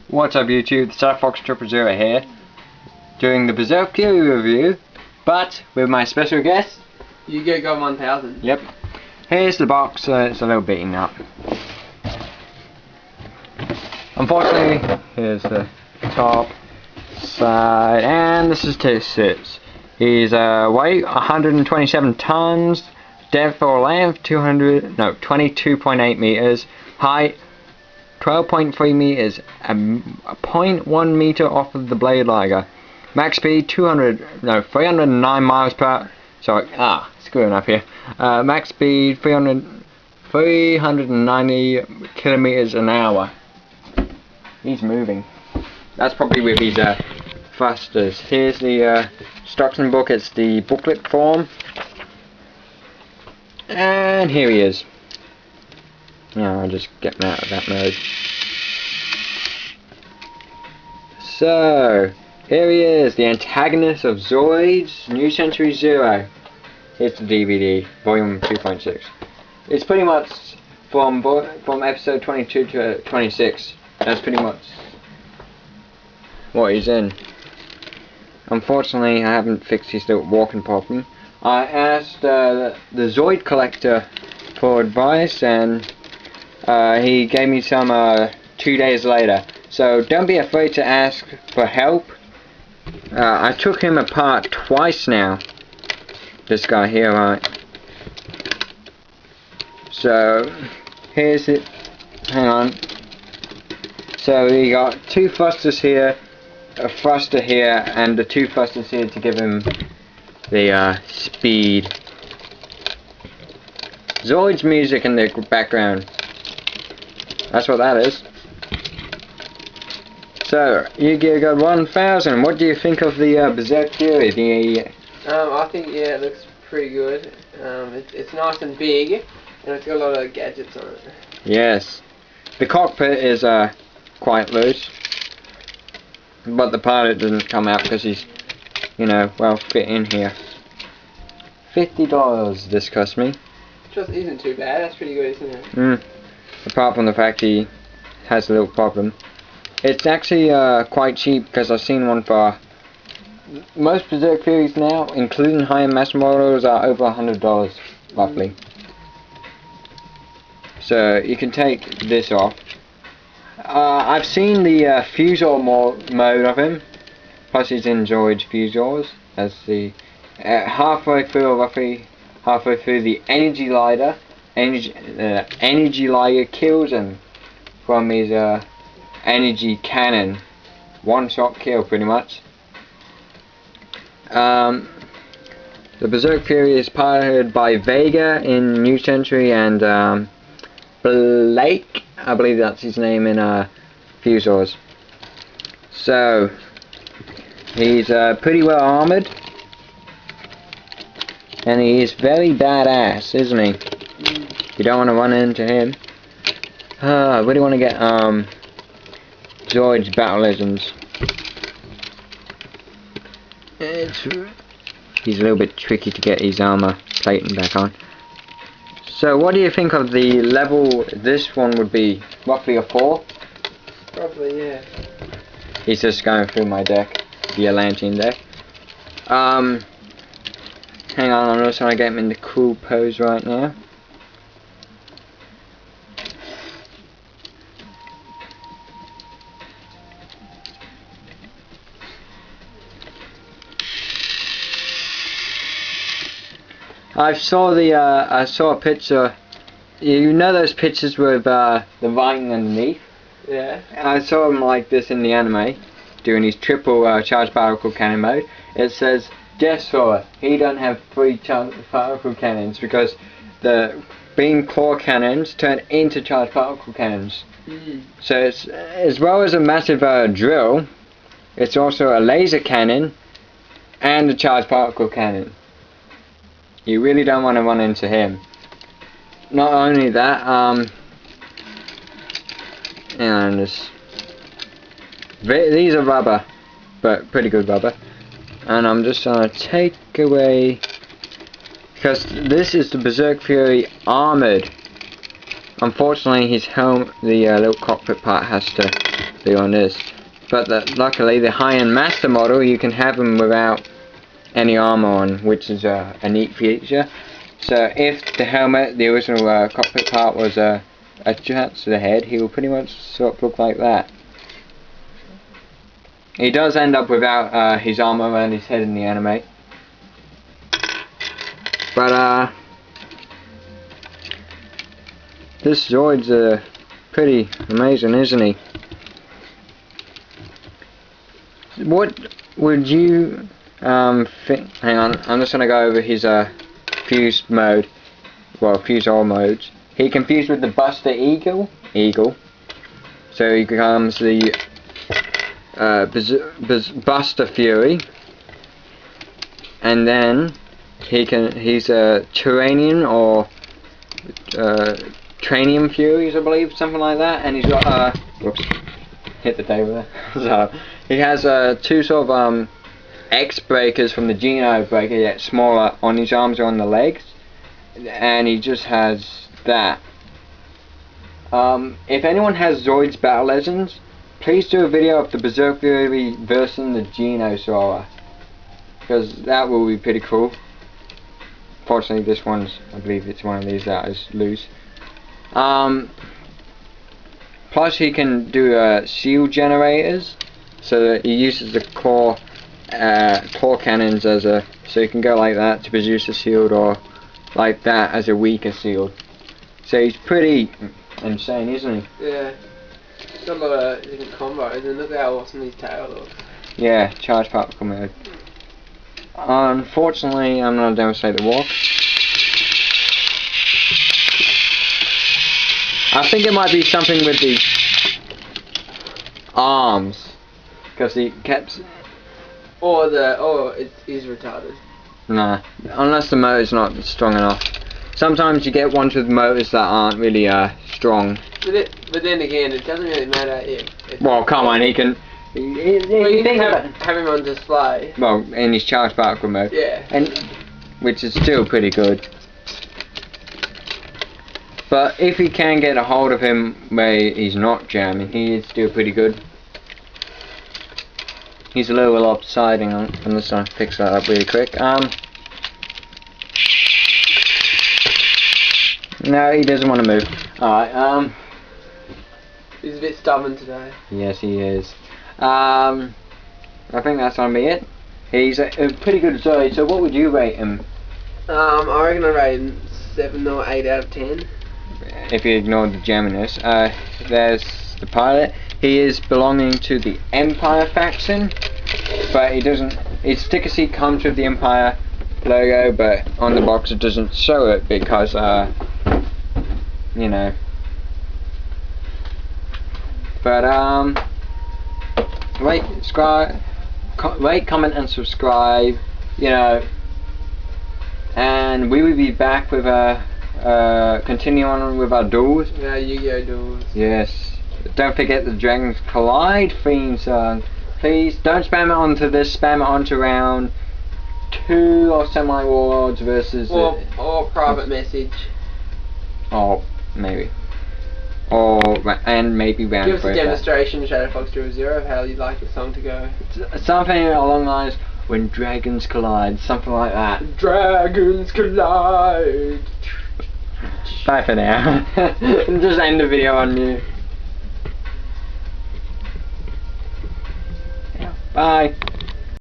What's up YouTube, the Fox000 here, doing the Berserk Fury review, but with my special guest, Yugiohgod1000. Yep. Here's the box, it's a little beaten up. Unfortunately, here's the top, side, and this is two sits. He's weight 127 tons, depth or length 22.8 meters, height 12.3 meters, 0.1 meter off of the blade liger. Max speed 309 miles per. Screwing up here. Max speed 390 kilometers an hour. He's moving. That's probably with his thrusters. Here's the instruction book. It's the booklet form. And here he is. Yeah, I'll just get him out of that mode. So, here he is, the antagonist of Zoids New Century Zero. Here's the DVD, volume 2.6. It's pretty much from episode 22 to 26. That's pretty much what he's in. Unfortunately, I haven't fixed his little walking problem. I asked the Zoid collector for advice, and he gave me some 2 days later. So don't be afraid to ask for help. I took him apart twice now. This guy here, right? So here's it. Hang on. So we got two thrusters here, a thruster here, and the two thrusters here to give him the speed. Zoids music in the background. That's what that is. So, Yugiohgod1000, what do you think of the Berserk Fury? I think, yeah, it looks pretty good. It's nice and big, and it's got a lot of gadgets on it. Yes. The cockpit is quite loose, but the pilot doesn't come out because he's, well fit in here. $50 this cost me. Just isn't too bad, that's pretty good, isn't it? Apart from the fact he has a little problem. It's actually quite cheap, because I've seen one for most Berserk Furies now, including higher mass models, are over $100 roughly. So you can take this off. I've seen the Fusor mode of him, plus he's in Zoids Fusors as the halfway through the energy lighter. Energy lighter kills him from his energy cannon. One shot kill pretty much. The Berserk Fury is piloted by Vega in New Century and Blake, I believe that's his name in Fusors. So he's pretty well armored, and he is very badass, isn't he? You don't want to run into him. I really want to get Zoids Battleisms. He's a little bit tricky to get his armor plating back on. So what do you think of the level? This one would be roughly a 4. Probably, yeah. He's just going through my deck, the Atlantean deck. Hang on, I'm just trying to get him in the cool pose right now. I saw a picture. You know those pictures with the writing underneath? Yeah. I saw him like this in the anime, doing his triple charged particle cannon mode. It says, guess what? He don't have 3 charged particle cannons because the beam core cannons turn into charged particle cannons. So it's, as well as a massive drill, it's also a laser cannon and a charged particle cannon. You really don't want to run into him. Not only that, these are rubber, but pretty good rubber. And I'm just trying to take away, because this is the Berserk Fury armored. Unfortunately, his helm, the little cockpit part, has to on this. But luckily the high-end master model, you can have him without any armor on, which is a neat feature. So if the helmet, the original cockpit part, was attached to the head, he will pretty much sort of look like that. He does end up without his armor around his head in the anime. But this Zoid's pretty amazing, isn't he? What would you think? Hang on, I'm just gonna go over his fused mode. Well, fuse all modes. He can fuse with the Buster Eagle. So he becomes the Buster Fury, and then he's a Terranian or Tranium Furies, I believe, something like that. And he's got whoops, hit the table there. So he has two sort of X breakers from the Geno breaker, yet smaller, on his arms or on the legs, and he just has that. If anyone has Zoids Battle Legends, please do a video of the Berserk Fury versus the Genosaur, because that will be pretty cool. Fortunately, this one's, I believe it's one of these that is loose. Plus he can do shield generators, so that he uses the core cannons as so you can go like that to produce a shield, or like that as a weaker shield. So he's pretty insane, isn't he? Yeah. He's got a lot of different combos, and look how awesome his tail looks. Yeah, charge particle mode. Unfortunately, I'm not demonstrate the walk. I think it might be something with the arms, because he kept. Or he's retarded. Nah, unless the motor's not strong enough. Sometimes you get ones with motors that aren't really strong. But then again, it doesn't really matter if well, come on, he can. Well, you can have him on display. Well, in his charge particle mode. Yeah. And which is still pretty good. But if you can get a hold of him where he's not jamming, he is still pretty good. He's a little lopsiding on this one. Fix that up really quick. No, he doesn't want to move. Alright, he's a bit stubborn today. Yes, he is. I think that's gonna be it. He's a pretty good Zoid, so what would you rate him? I reckon I rate him 7 or 8 out of 10. If you ignore the jamminess. There's the pilot. He is belonging to the Empire faction, but he doesn't. His sticker sheet comes with the Empire logo, but on the box it doesn't show it because, you know. But rate, comment, and subscribe. You know, and we will be back with continue on with our duels. Yeah, Yu-Gi-Oh duels. Yes. Don't forget the Dragons Collide theme song. Please don't spam it onto this. Spam it onto round 2 or semi-warlords versus. Or private message. Or maybe. And maybe round 3. Give us a demonstration, Shadow Fox 00, of how you'd like the song to go. Something along the lines, when dragons collide, something like that. Dragons collide. Bye for now. Just end the video on you. Bye.